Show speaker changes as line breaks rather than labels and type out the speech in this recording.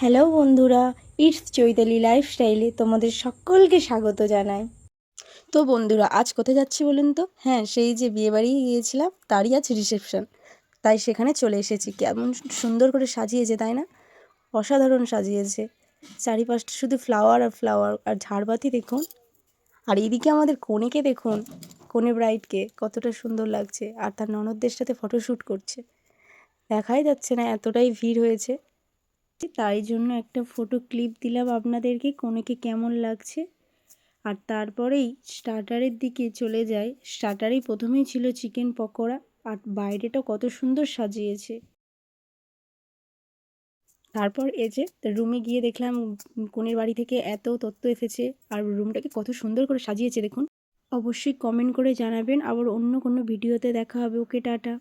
Hello বন্ধুরা, it's Chaitali লাইফস্টাইলে তোমাদের সকলকে স্বাগত জানাই। তো বন্ধুরা, আজ কোথায় যাচ্ছি বলুন তো? হ্যাঁ, সেই যে বিয়েবাড়ি গিয়েছিলাম তারই আজ রিসেপশন। তাই সেখানে চলে এসেছি। কেমন সুন্দর করে সাজিয়েছে তাই না? অসাধারণ সাজিয়েছে। চারিপাশটা শুধু ফ্লাওয়ার আর ফ্লাওয়ার, আর ঝাড়বাতি দেখুন। আর এইদিকে আমাদের কনেকে দেখুন, কনে ব্রাইডকে কতটা সুন্দর লাগছে, আর তার ননদদের সাথে ফটোশ্যুট করছে। দেখাই যাচ্ছে না, এতটাই ভিড় হয়েছে। তাই জন্য একটা ফটো ক্লিপ দিলাম আপনাদেরকে, কনেকে কেমন লাগছে। আর তারপরেই স্টার্টারের দিকে চলে যাই। স্টার্টারেই প্রথমেই ছিল চিকেন পকোড়া, আর বাইরেটা কত সুন্দর সাজিয়েছে। তারপর এই যে রুমে গিয়ে দেখলাম কনের বাড়ি থেকে এত তত্ত্ব এসেছে, আর রুমটাকে কত সুন্দর করে সাজিয়েছে দেখুন। অবশ্যই কমেন্ট করে জানাবেন। আবার অন্য কোনো ভিডিওতে দেখা হবে। ওকে, টাটা।